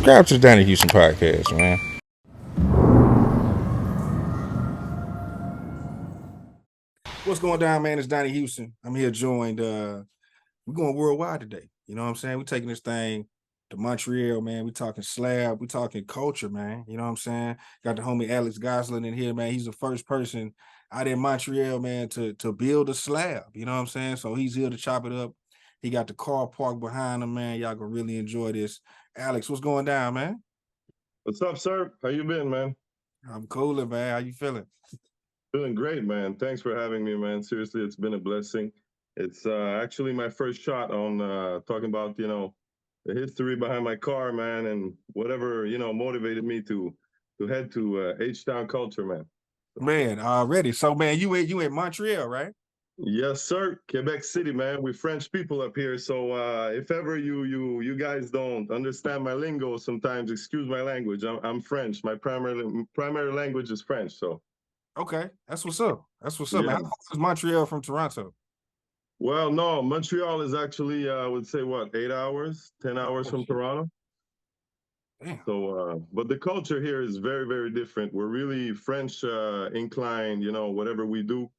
subscribe to the Donnie Houston podcast, man. What's going down, man? It's Donnie Houston. I'm here joined. We're going worldwide today. You know what I'm saying? We're taking this thing to Montreal, man. We're talking SLAB. We're talking culture, man. You know what I'm saying? Got the homie Gosselin in here, man. He's the first person out in Montreal, man, to build a SLAB. You know what I'm saying? So he's here to chop it up. He got the car parked behind him, man. Y'all gonna really enjoy this. Alex, what's going down, man? What's up, sir? How you been, man? I'm cooling, man. How you feeling? Feeling great, man. Thanks for having me, man. Seriously, it's been a blessing. It's actually my first shot on talking about, the history behind my car, man, and whatever, motivated me to head to H-Town culture, man. Man, already. So, man, you in Montreal, right? Yes, sir. Quebec City, man. We're French people up here. So if ever you guys don't understand my lingo sometimes, excuse my language. I'm French. My primary language is French, so. Okay, that's what's up. That's what's up, Yeah. man. How far is Montreal from Toronto? Well, no, Montreal is actually, I would say, what, 8 hours, 10 hours from Toronto? Damn. So, but the culture here is very, very different. We're really French inclined, whatever we do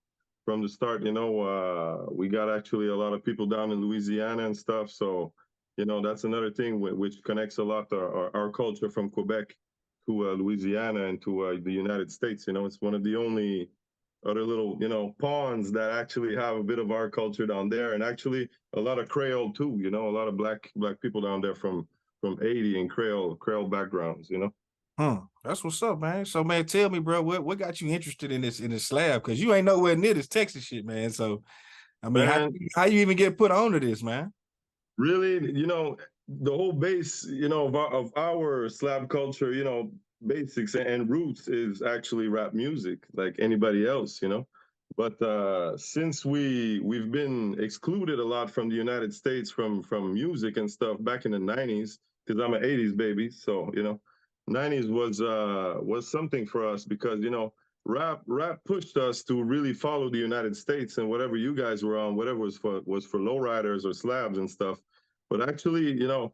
from the start, we got actually a lot of people down in Louisiana and stuff. So, that's another thing which connects a lot our culture from Quebec to Louisiana and to the United States. It's one of the only other little, pawns that actually have a bit of our culture down there, and actually a lot of Creole too. A lot of black people down there from Haiti and Creole backgrounds. That's what's up, man. So, man, tell me, bro, what got you interested in this SLAB? Because you ain't nowhere near this Texas shit, man. So, I mean, Man, how you even get put onto this, man? really, the whole base, of our SLAB culture, basics and roots is actually rap music, like anybody else. But since we've been excluded a lot from the United States from music and stuff back in the 90s, because I'm an 80s baby, so 90s was something for us because rap pushed us to really follow the United States, and whatever you guys were on, whatever was for lowriders or slabs and stuff. But actually, the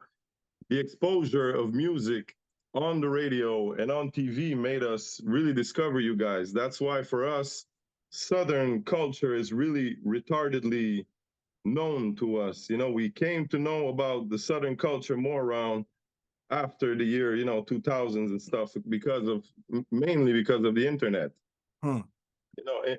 exposure of music on the radio and on TV made us really discover you guys. That's why for us, Southern culture is really retardedly known to us. We came to know about the Southern culture more around after the year, 2000s and stuff, mainly because of the internet.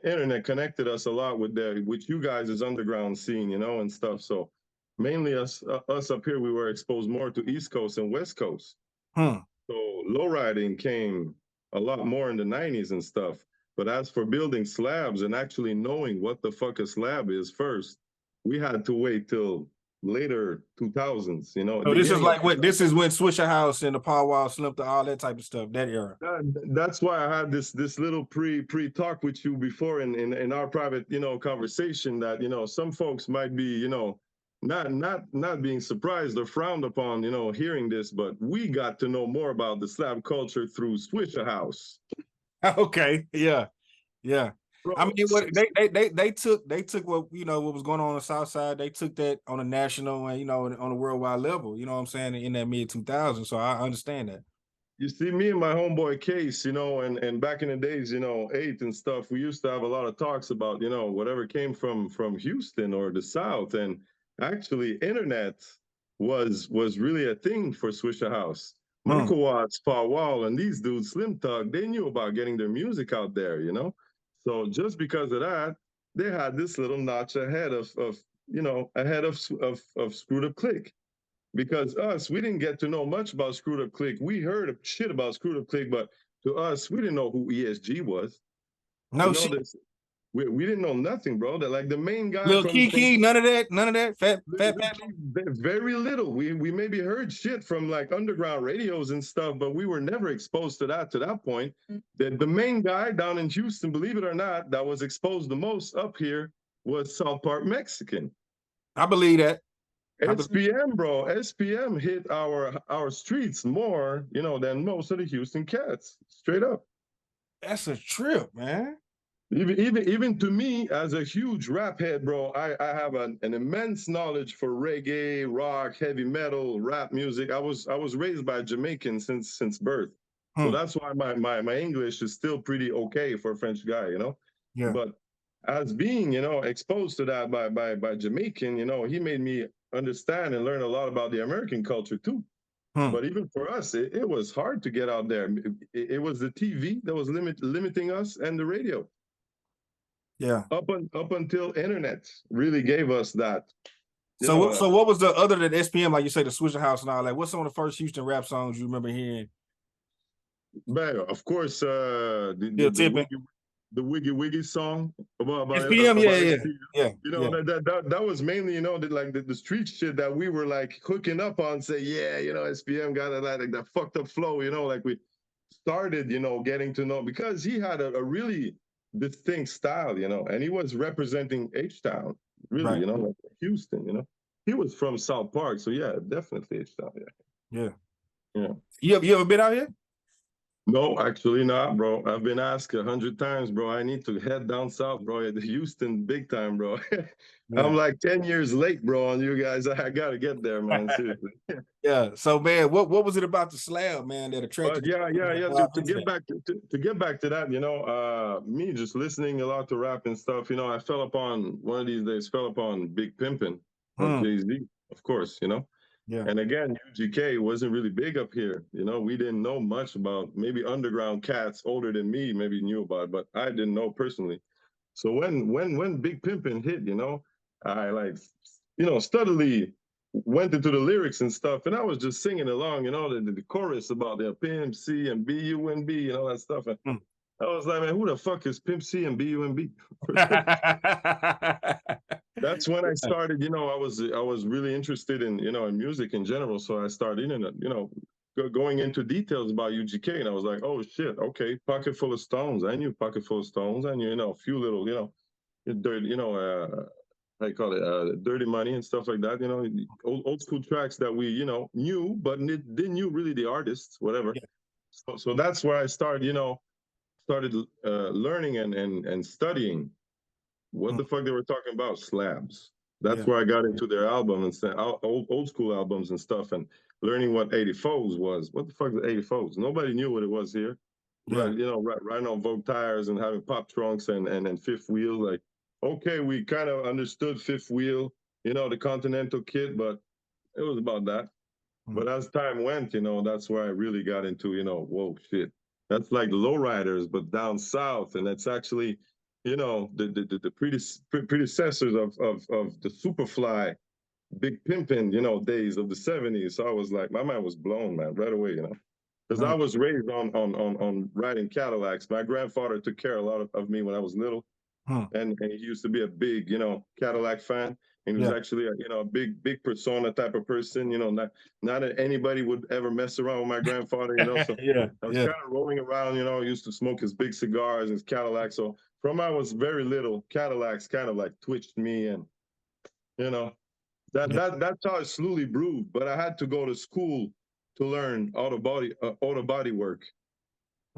Internet connected us a lot with you guys' underground scene, and stuff. So mainly us up here, we were exposed more to East Coast and West Coast. So lowriding came a lot more in the 90s and stuff. But as for building slabs and actually knowing what the fuck a slab is first, we had to wait till later 2000s. So this is like this is when Swishahouse and the Power Wall Slim, all that type of stuff, that era. That's why I had this little pre talk with you before in our private conversation that some folks might be not being surprised or frowned upon hearing this, but we got to know more about the slab culture through Swishahouse. Okay, yeah. Bro, I mean, what they took what what was going on the South Side. They took that on a national and on a worldwide level. You know what I'm saying, in that mid 2000s. So I understand that. You see, me and my homeboy Case, and back in the days, 8 and stuff, we used to have a lot of talks about whatever came from Houston or the South, and actually, internet was really a thing for Swishahouse. Michael Watts, Paul Wall, and these dudes, Slim Thug, they knew about getting their music out there, So just because of that, they had this little notch ahead of Screwed Up Click. Because we didn't get to know much about Screwed Up Click. We heard shit about Screwed Up Click, but to us, we didn't know who ESG was. No shit. We didn't know nothing, bro. That like the main guy. Lil Kiki, none of that. Fat. Very little. We maybe heard shit from like underground radios and stuff, but we were never exposed to that point. The main guy down in Houston, believe it or not, that was exposed the most up here was South Park Mexican. I believe that. SPM, bro. SPM hit our streets more, than most of the Houston cats. Straight up. That's a trip, man. Even to me, as a huge rap head, bro, I have an immense knowledge for reggae, rock, heavy metal, rap music. I was raised by a Jamaican since birth. So Hmm. that's why my English is still pretty okay for a French guy, you know. Yeah. But as being, exposed to that by Jamaican, he made me understand and learn a lot about the American culture too. Hmm. But even for us, it was hard to get out there. It was the TV that was limiting us and the radio Yeah. up until internet really gave us that. So what was the other than SPM, like you say, the Swishahouse and all that? What's some of the first Houston rap songs you remember hearing? But of course, Still tipping. the Wiggy Wiggy song about SPM, yeah, yeah, SPM. yeah, You know, yeah. that was mainly, the street shit that we were like hooking up on, say, yeah, SPM got like that fucked up flow, like we started, getting to know, because he had a really distinct style, and he was representing H-Town, really, Right. like Houston, He was from South Park, so yeah, definitely H-Town, yeah. Yeah. Yeah. You ever been out here? No, actually not, bro. I've been asked 100 times, bro. I need to head down south, bro. At Houston, big time, bro. Yeah. I'm like 10 years late, bro, on you guys. I gotta get there, man. Seriously. Yeah. So man, what was it about the SLAB, man, that attracted But yeah, you? yeah, yeah. Wow, To get back to get back to that, me just listening a lot to rap and stuff. I fell upon one of these days, fell upon Big Pimpin' of Jay-Z, of course. Yeah. And again, UGK wasn't really big up here. We didn't know much about, maybe underground cats older than me maybe knew about it, but I didn't know personally. So when Big Pimpin' hit, I like, steadily went into the lyrics and stuff, and I was just singing along, the chorus about the Pimp C and BUNB and all that stuff. And Hmm. I was like, man, who the fuck is Pimp C and BUNB? That's when I started, I was really interested in, in music in general. So I started, going into details about UGK, and I was like, oh shit, okay, Pocket Full of Stones. I knew Pocket Full of Stones. I knew, a few little, dirty, how you call it, Dirty Money and stuff like that. Old school tracks that we, knew, but didn't knew really the artists, whatever. Yeah. So that's where I started, learning and studying what the fuck they were talking about, slabs. That's Yeah. where I got into their album and old school albums and stuff, and learning what 84s was. What the fuck is 84s? Nobody knew what it was here. Yeah. But riding on Vogue tires and having pop trunks and fifth wheel, like, okay, we kind of understood fifth wheel, the Continental kit, but it was about that. But as time went, that's where I really got into, whoa, shit. That's like the lowriders, but down south. And that's actually, the predecessors of the Superfly, Big Pimpin', days of the 70s. So I was like, my mind was blown, man, right away, Because I Nice. was raised on riding Cadillacs. My grandfather took care a lot of me when I was little. And he used to be a big, Cadillac fan. And he was Yeah. actually a big persona type of person, not that anybody would ever mess around with my grandfather, So Yeah. I was Yeah. kind of rolling around, used to smoke his big cigars and his Cadillac. So from I was very little, Cadillacs kind of like twitched me, and Yeah. that's how I slowly brewed. But I had to go to school to learn auto body work,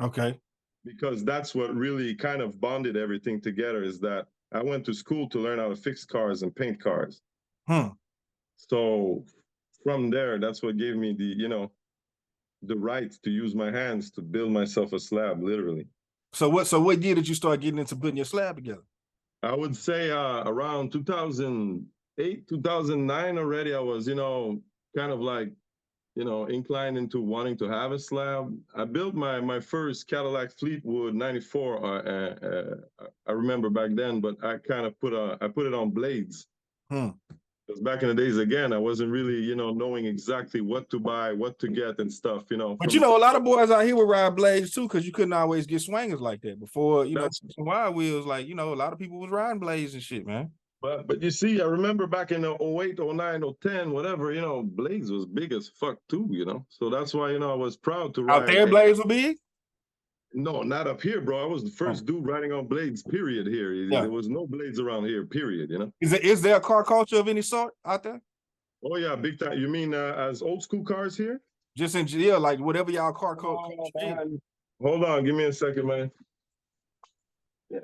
Okay. because that's what really kind of bonded everything together, is that I went to school to learn how to fix cars and paint cars. So from there, that's what gave me the right to use my hands to build myself a slab, literally. So what year did you start getting into putting your slab together? I would say around 2008, 2009 already, I was, kind of like, inclined into wanting to have a slab. I built my first Cadillac Fleetwood 94. I remember back then, but I kind of put it on blades. Because back in the days, again, I wasn't really, knowing exactly what to buy, what to get and stuff, But a lot of boys out here would ride blades too, because you couldn't always get swangers like that before, some wide wheels. Like, a lot of people was riding blades and shit, man. But you see, I remember back in 08, 09, 010, whatever, blades was big as fuck too, So that's why, I was proud to ride. Out there, blades were big? No, not up here, bro. I was the first dude riding on blades, period, here. Yeah. There was no blades around here, period, Is there a car culture of any sort out there? Oh, yeah, big time. You mean as old school cars here? Just like whatever y'all car culture is. Hold on, give me a second, man. Yeah,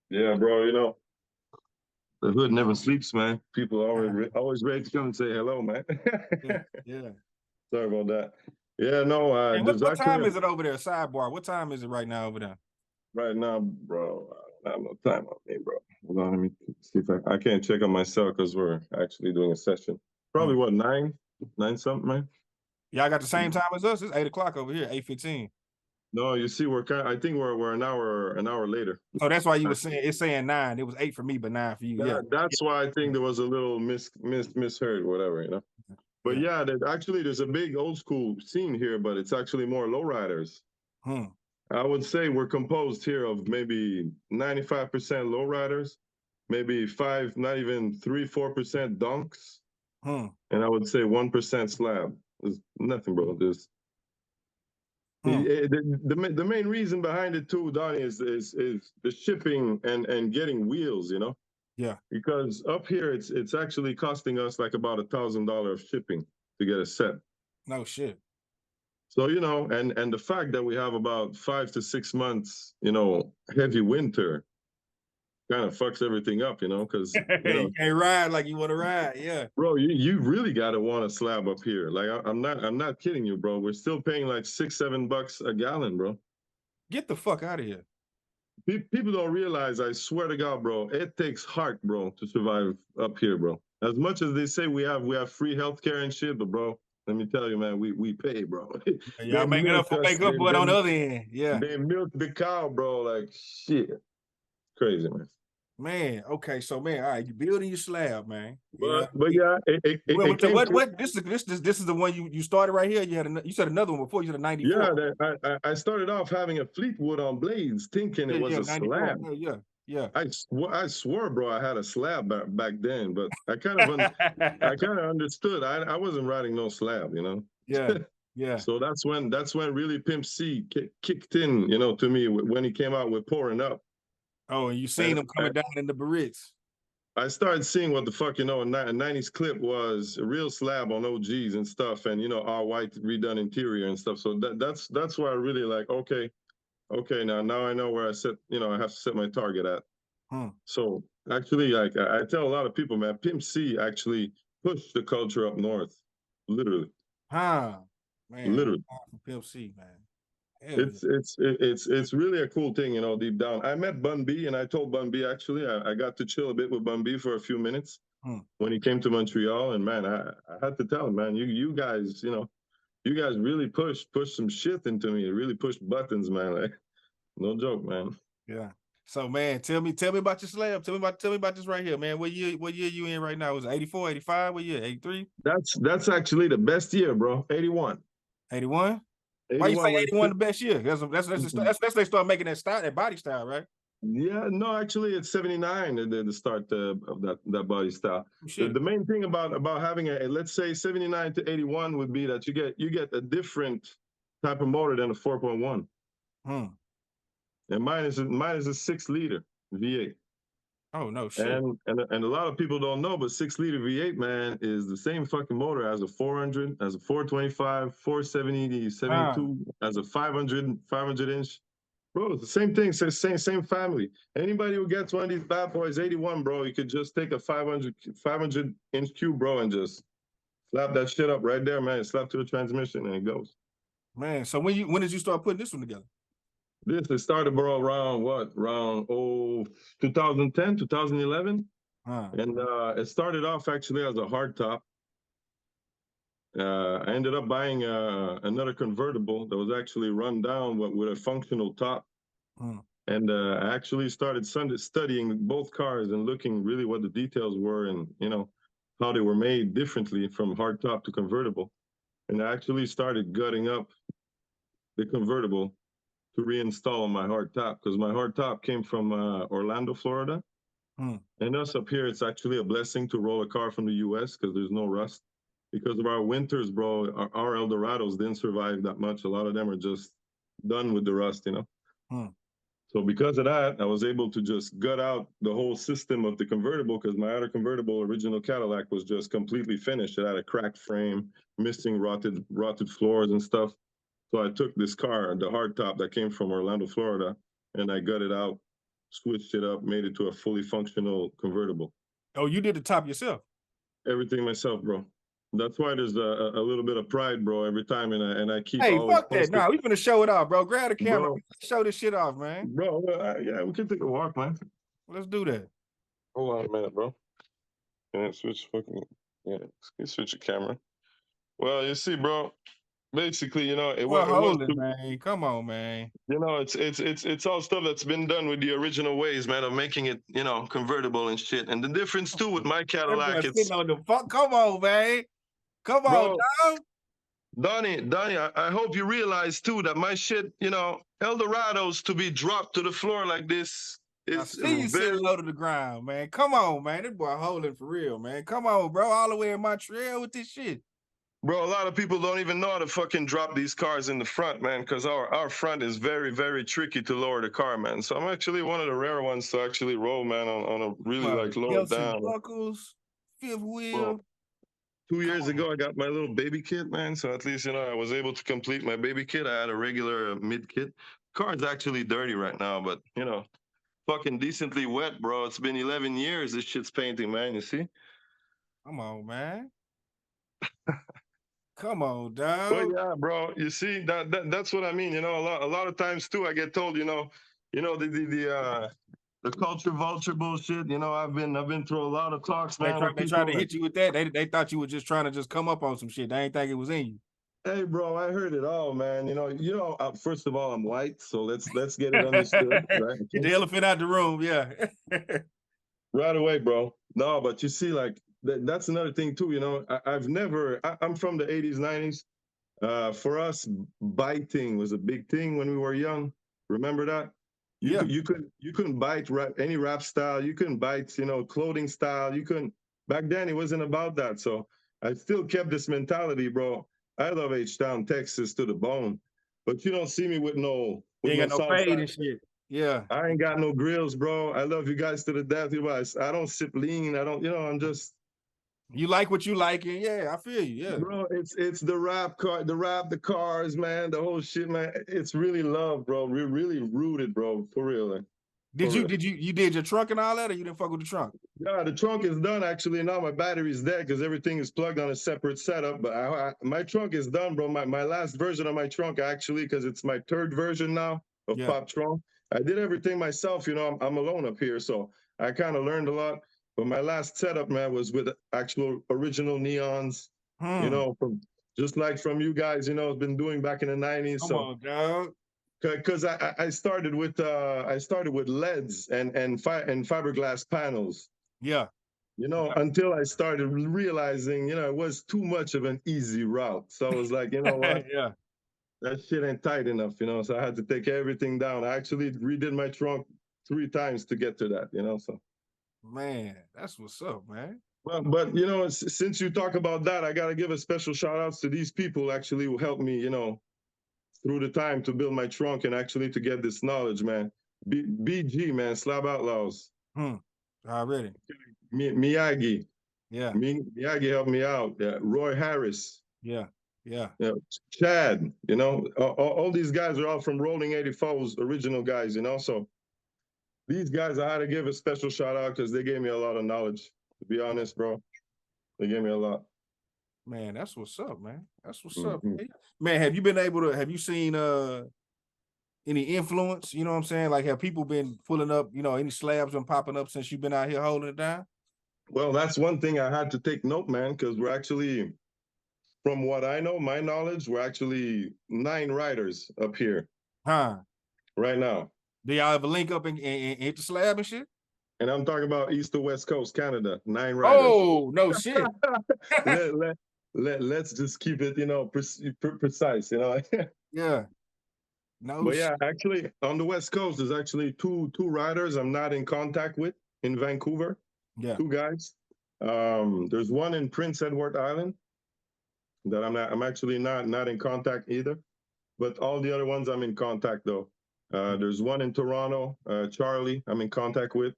yeah, bro. You know, the hood never sleeps, man. People are always ready to come and say hello, man. Yeah, yeah. Sorry about that. Yeah, no, And there's what actually time is it over there? Sidebar. What time is it right now over there? right now, bro. I don't have no time on me, bro. Hold on, let me see if I can't check on myself because we're actually doing a session. Probably what, nine something, man. Y'all got the same time as us. It's 8 o'clock over here, 8:15. No, you see, I think we're an hour later. So that's why you were saying it's saying 9. It was 8 for me, but 9 for you. Yeah. That's why I think there was a little misheard, whatever, you know. But yeah, there's a big old school scene here, but it's actually more lowriders. I would say we're composed here of maybe 95% lowriders, maybe not even 3-4% donks, and I would say 1% slab. There's nothing, bro. There's the main reason behind it too, Donnie, is the shipping and getting wheels, you know. Yeah. Because up here it's actually costing us like about $1,000 of shipping to get a set. No shit. So, you know, and the fact that we have about 5 to 6 months, you know, heavy winter kind of fucks everything up, you know, because you can't ride like you want to ride. Yeah. Bro, you really gotta want a slab up here. Like I'm not kidding you, bro. We're still paying like $6-7 a gallon, bro. Get the fuck out of here. People don't realize, I swear to God, bro, it takes heart, bro, to survive up here, bro. As much as they say we have free healthcare and shit, but bro, let me tell you, man, we pay, bro. Y'all make up for it on the other end. Yeah. They milk the cow, bro, like shit. Crazy, man. Man, okay, so man, all right, you building your slab, man. But yeah, this is the one you started right here. You said another one before. You said a 94. Yeah, I started off having a Fleetwood on blades, thinking it was a 94. slab. Yeah. I swore, bro, I had a slab back then, but I kind of understood. I wasn't riding no slab, you know. Yeah. So that's when really Pimp C kicked in, you know, to me when he came out with Pouring Up. Oh, and you seen him coming down in the Barrettes. I started seeing what the fuck, you know, a 90s clip was a real slab on OGs and stuff, and you know, all white redone interior and stuff. So that's why I really like, okay, now I know where I have to set my target at. So actually, like I tell a lot of people, man, Pimp C actually pushed the culture up north, literally. Man, literally. Pimp C, man. It's really a cool thing, you know, deep down. I met Bun B, and I told Bun B, actually, I got to chill a bit with Bun B for a few minutes when he came to Montreal. And man, I had to tell him, man, you guys, you know, you guys really pushed some shit into me. Really pushed buttons, man. Like, no joke, man. Yeah. So man, tell me about your slab. Tell me about this right here, man. What year you in right now? Was it 84, 85? What year? 83? That's actually the best year, bro. 81. 81? Why you say 81 the best year? That's they start making that body style, right? Yeah, no, actually it's 79 the start of that body style. The main thing about having let's say 79 to 81 would be that you get a different type of motor than a 4.1. And mine is a 6-liter V8. Oh no shit. And a lot of people don't know, but 6-liter V8, man, is the same fucking motor as a 400, as a 425, 470, 72, as a 500 inch. Bro, it's the same thing, same family. Anybody who gets one of these bad boys, 81, bro, you could just take a 500 inch cube, bro, and just slap that shit up right there, man. Slap to the transmission and it goes. Man, so when did you start putting this one together? It started, bro, around 2010, 2011. And it started off actually as a hardtop. I ended up buying another convertible that was actually run down with a functional top. And I actually started studying both cars and looking really what the details were and, you know, how they were made differently from hardtop to convertible. And I actually started gutting up the convertible to reinstall on my hardtop, because my hardtop came from Orlando, Florida. And us up here, it's actually a blessing to roll a car from the US because there's no rust. Because of our winters, bro, our Eldorados didn't survive that much. A lot of them are just done with the rust, you know. So because of that, I was able to just gut out the whole system of the convertible because my other convertible original Cadillac was just completely finished. It had a cracked frame, missing rotted floors and stuff. So I took this car, the hardtop that came from Orlando, Florida, and I gutted out, switched it up, made it to a fully functional convertible. Oh, you did the top yourself? Everything myself, bro. That's why there's a little bit of pride, bro, every time, and I keep Hey, always fuck that. posting. Nah, we finna show it off, bro. Grab the camera. Bro, Show this shit off, man. bro, yeah, we can take a walk, man. Let's do that. Hold on a minute, bro. Can I switch fucking, yeah, switch your camera. Well, you see, bro, basically, it Well, went hold it, man. Come on, man. it's all stuff that's been done with the original ways, man, of making it, convertible and shit. And the difference too with my That Cadillac, boy it's sitting on the fuck. Come on, man. Come on, bro, dog. Donnie, I hope you realize too that my shit, Eldorados to be dropped to the floor like this I is see you very, sitting low to the ground, man. Come on, man. This boy holding for real, man. Come on, bro. All the way in Montreal with this shit. bro. A lot of people don't even know how to fucking drop these cars in the front, man, because our front is very, very tricky to lower the car, man. So I'm actually one of the rare ones to actually roll, man, on a really like lower Nelson down. buckles, fifth Bro, wheel. 2 years ago, I got my little baby kit, man. So at least, I was able to complete my baby kit. I had a regular mid kit. Car's actually dirty right now, but, fucking decently wet, bro. It's been 11 years this shit's painting, man. You see? Come on, man. Come on, Well, dog. yeah, bro. You see, that's what I mean. A lot of times too, I get told, the culture vulture bullshit. I've been through a lot of talks, They man, with tried people. to hit you with that. They thought you were just trying to just come up on some shit. They ain't think it was in you. Hey, bro, I heard it all, man. First of all, I'm white, so let's get it understood, right? Get the elephant out the room, yeah. Right away, bro. No, but you see, like that's another thing too. I'm from the 80s, 90s. For us, biting was a big thing when we were young. Remember that? Yeah. You couldn't bite any rap style. You couldn't bite, clothing style. You couldn't. Back then, it wasn't about that. So I still kept this mentality, bro. I love H-Town, Texas to the bone, but you don't see me with You with ain't no got no south fade side. and shit. Yeah. I ain't got no grills, bro. I love you guys to the death. I don't sip lean. I don't, I'm just. You like what you like, and yeah, I feel you. Yeah. Bro, it's the rap car, the cars, man, the whole shit, man. It's really love, bro. We're really rooted, bro, for real. Did you did your trunk and all that, or you didn't fuck with the trunk? Yeah, the trunk is done actually. Now my battery's dead because everything is plugged on a separate setup. But my trunk is done, bro. My last version of my trunk actually, because it's my third version now of Yeah. Pop Trunk. I did everything myself. I'm alone up here, so I kind of learned a lot. But my last setup, man, was with actual original neons. From just like from you guys, been doing back in the 90s. Come So on, dog. because I started with LEDs and fiberglass panels. Yeah. Until I started realizing, it was too much of an easy route. So I was like, you know what? Yeah. That shit ain't tight enough, so I had to take everything down. I actually redid my trunk 3 times to get to that, so. Man, that's what's up, man. Well, but since you talk about that, I got to give a special shout outs to these people actually who helped me, through the time to build my trunk and actually to get this knowledge, man. BG, man, Slab Outlaws. Already. Miyagi. Yeah. Miyagi helped me out. Yeah. Roy Harris. Yeah. Yeah. Chad, all these guys are all from Rolling 84's original guys, so these guys I had to give a special shout out because they gave me a lot of knowledge, to be honest, bro. They gave me a lot. Man, that's what's up, man. That's what's up. Man, have you seen any influence? You know what I'm saying? Like, have people been pulling up, any slabs been popping up since you've been out here holding it down? Well, that's one thing I had to take note, man, because we're actually, from what I know, my knowledge, we're actually 9 riders up here. Right now. Do y'all ever link up and hit the slab and shit? And I'm talking about East to West Coast, Canada, 9 riders. Oh, no shit. Let's just keep it, precise, Yeah. No. But yeah, actually, on the West Coast, there's actually two riders I'm not in contact with in Vancouver. Yeah. 2 guys. There's one in Prince Edward Island that I'm actually not in contact either. But all the other ones I'm in contact though. There's one in Toronto, Charlie, I'm in contact with.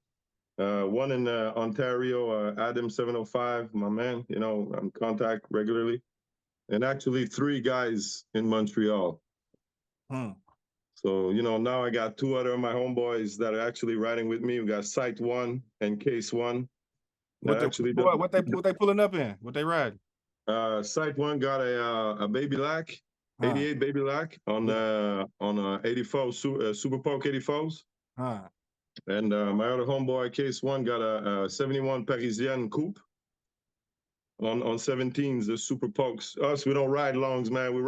One in Ontario, Adam 705, my man, you know, I'm in contact regularly. And actually 3 guys in Montreal. Hmm. So, you know, now I got 2 other of my homeboys that are actually riding with me. We got Site 1 and Case 1. What That actually what they pulling up in? What they riding? Site 1 got a Baby Lac, 88 Baby Lac on 84 Super Poke 84s. And my other homeboy Case 1 got a 71 Parisienne Coupe on 17s, the Super Pokes. Us, we don't ride longs, man. We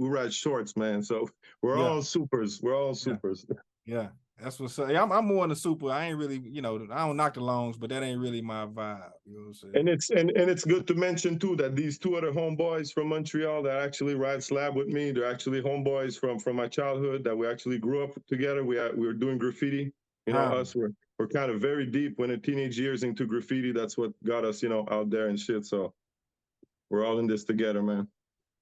ride shorts, man. So we're all supers. We're all supers. Yeah. That's what's up. Yeah, I'm more in the super. I ain't really, you know, I don't knock the longs, but that ain't really my vibe. You know what I'm saying? And it's good to mention too that these 2 other homeboys from Montreal that actually ride slab with me, they're actually homeboys from my childhood that we actually grew up together. We were doing graffiti. You know, us we're kind of very deep when in teenage years into graffiti. That's what got us, you know, out there and shit. So we're all in this together, man.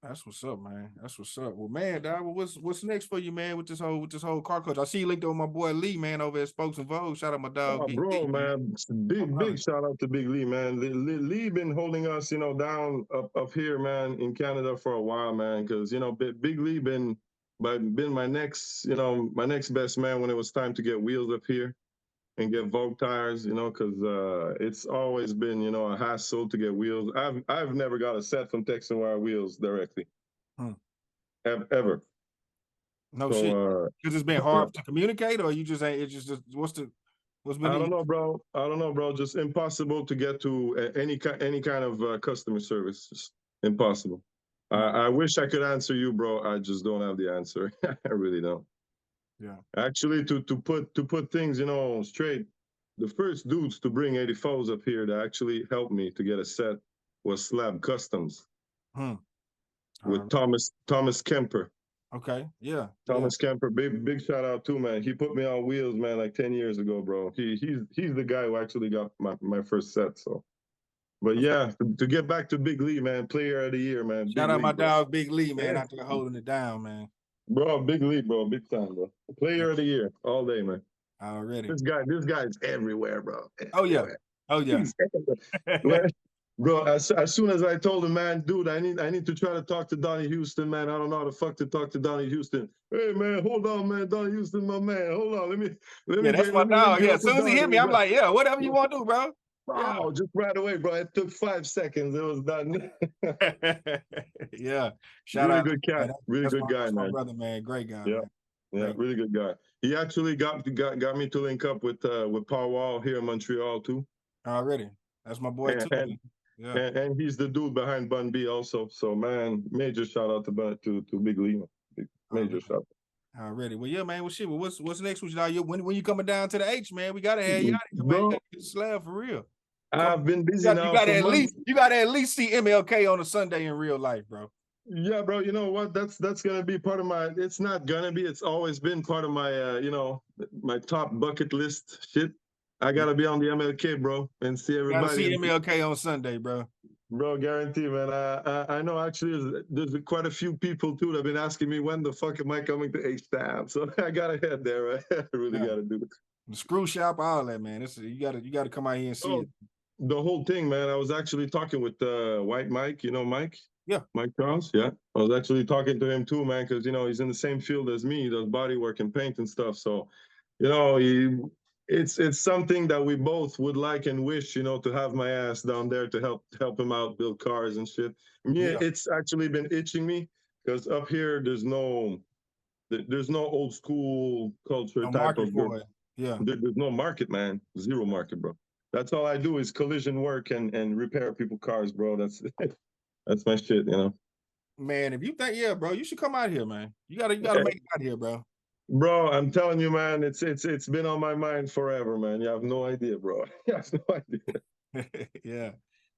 That's what's up, man. That's what's up. Well, man, dog, what's next for you, man, with this whole car culture? I see you linked on my boy Lee, man, over at Spokes and Vogue. Shout out my dog. Oh, bro, Lee, man. Big shout out to Big Lee, man. Lee been holding us, you know, down up here, man, in Canada for a while, man. Because, you know, Big Lee been my next, you know, my next best man when it was time to get wheels up here and get Vogue tires, you know, because it's always been, you know, a hassle to get wheels. I've never got a set from Texan Wire Wheels directly, ever. No So, shit. Because it's been hard to communicate, or you just ain't. It's just what's been. I don't know, bro. Just impossible to get to any kind of customer service. Just impossible. I wish I could answer you, bro. I just don't have the answer. I really don't. Yeah. Actually, to put things, you know, straight, the first dudes to bring 84s up here that actually helped me to get a set was SLAB Customs with Thomas Kemper. Okay. Yeah. Thomas Kemper, big shout out too, man. He put me on wheels, man, like 10 years ago, bro. He's the guy who actually got my first set. So, but yeah, to get back to Big Lee, man, Player of the Year, man. Shout out Lee, my bro. dog Big Lee, man, out there holding it down, man. Bro, Big Lee, bro, big time, bro. Player of the Year all day, man. Already. This guy's everywhere, bro. Everywhere. Oh yeah. He's everywhere. Bro, as soon as I told him, man, dude, I need to try to talk to Donnie Houston, man. I don't know how the fuck to talk to Donnie Houston. Hey, man, hold on, man. Donnie Houston, my man. Hold on. Let me. That's my dog. Yeah, as soon as he hit me, I'm like, yeah, whatever you want to do, bro. Wow, just right away, bro. It took 5 seconds. It was done. Yeah. Shout out. Good cat. Really good guy, man. My brother, man. Great guy. Yeah. Man. Yeah, really good guy. He actually got me to link up with Paul Wall here in Montreal too. Already. That's my boy too. Yeah. And he's the dude behind Bun B also. So man, major shout out to Big Lee. Major shout out. Already. Well, yeah, man. Well, shit. Well, what's next with you? When you coming down to the H, man? We gotta have you out here, man. You gotta get the slab for real. I've been busy now. You gotta at least see MLK on a Sunday in real life, bro. Yeah, bro. You know what? That's gonna be part of my. It's not gonna be. It's always been part of my. You know, my top bucket list shit. I gotta be on the MLK, bro, and see everybody. Gotta see MLK on Sunday, bro. Bro, guarantee, man. I know actually there's quite a few people too that have been asking me when the fuck am I coming to H-Town. So I gotta head there, right? I really gotta do it. The screw shop, all that, man. You gotta come out here and see it. The whole thing, man. I was actually talking with White Mike. You know Mike? Yeah. Mike Charles. Yeah. I was actually talking to him too, man, because you know he's in the same field as me. He does body work and paint and stuff. So, you know, it's something that we both would like and wish, you know, to have my ass down there to help him out build cars and shit. It's actually been itching me because up here there's no old school culture type of for it. Yeah. There's no market, man. Zero market, bro. That's all I do is collision work and repair people cars, bro. That's my shit, you know. Man, if you think, yeah, bro, you should come out here, man. You gotta make it out here, bro. Bro, I'm telling you, man, it's been on my mind forever, man. You have no idea, bro. You have no idea. Yeah.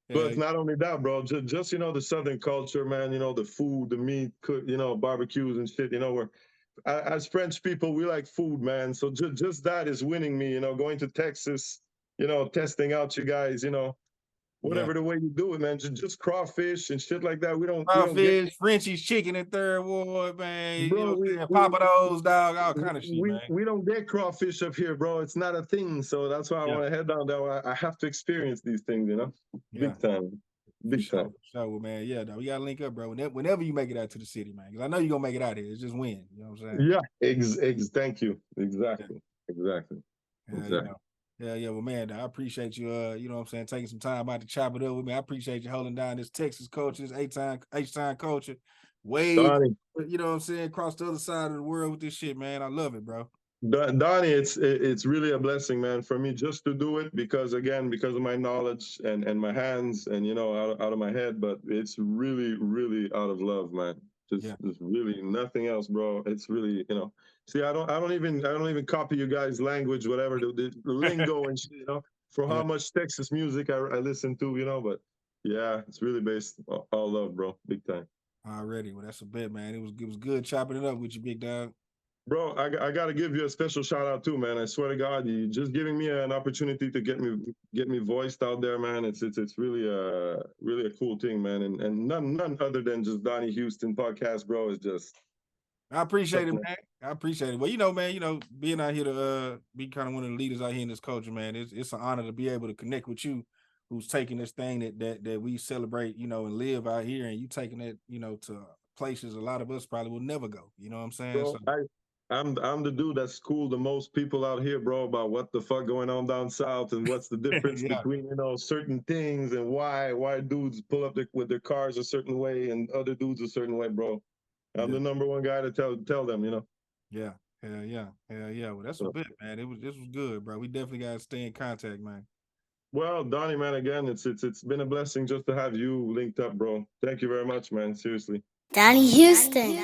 But not only that, bro, just you know, the Southern culture, man, you know, the food, the meat, you know, barbecues and shit, you know, we're as French people, we like food, man. So just that is winning me, you know, going to Texas, you know, testing out you guys, you know, whatever the way you do it, man. Just crawfish and shit like that. We don't get, Crawfish, Frenchie's chicken in Third Ward, man. You know bro. what I'm saying? Papa those, dog, all kind of shit, man. We don't get crawfish up here, bro. It's not a thing. So that's why I want to head down there. I have to experience these things, you know, big time, big time. Sure, man. Yeah, dog. We gotta link up, bro. Whenever you make it out to the city, man. Because I know you're gonna make it out here. It's just when. You know what I'm saying? Yeah. Thank you. Exactly. Yeah. Well, man, I appreciate you. You know what I'm saying, taking some time out to chop it up with me. I appreciate you holding down this Texas culture, this H-time culture. Donnie, you know what I'm saying, across the other side of the world with this shit, man. I love it, bro. Donnie, it's really a blessing, man, for me just to do it because of my knowledge and my hands and, you know, out of my head, but it's really, really out of love, man. Just really nothing else, bro. It's really, you know. See, I don't even copy you guys' language, whatever the lingo and shit, you know, for how much Texas music I listen to, you know. But yeah, it's really based all love, bro, big time. Already, well, that's a bit, man. It was good chopping it up with you, big dog. Bro, I got to give you a special shout out too, man. I swear to God, you just giving me an opportunity to get me voiced out there, man. It's really a cool thing, man. And none other than just Donnie Houston podcast, bro. Is just. I appreciate it, man. I appreciate it. Well, you know, man, you know, being out here to be kind of one of the leaders out here in this culture, man, it's an honor to be able to connect with you, who's taking this thing that we celebrate, you know, and live out here, and you taking it, you know, to places a lot of us probably will never go. You know what I'm saying? Bro, I'm the dude that schooled the most people out here, bro, about what the fuck going on down south and what's the difference between, you know, certain things and why dudes pull up with their cars a certain way and other dudes a certain way, bro. I'm the number one guy to tell them, you know. Yeah. Hell yeah. Well, that's a bit, man. This was good, bro. We definitely gotta stay in contact, man. Well, Donnie, man, again, it's been a blessing just to have you linked up, bro. Thank you very much, man. Seriously. Donnie Houston.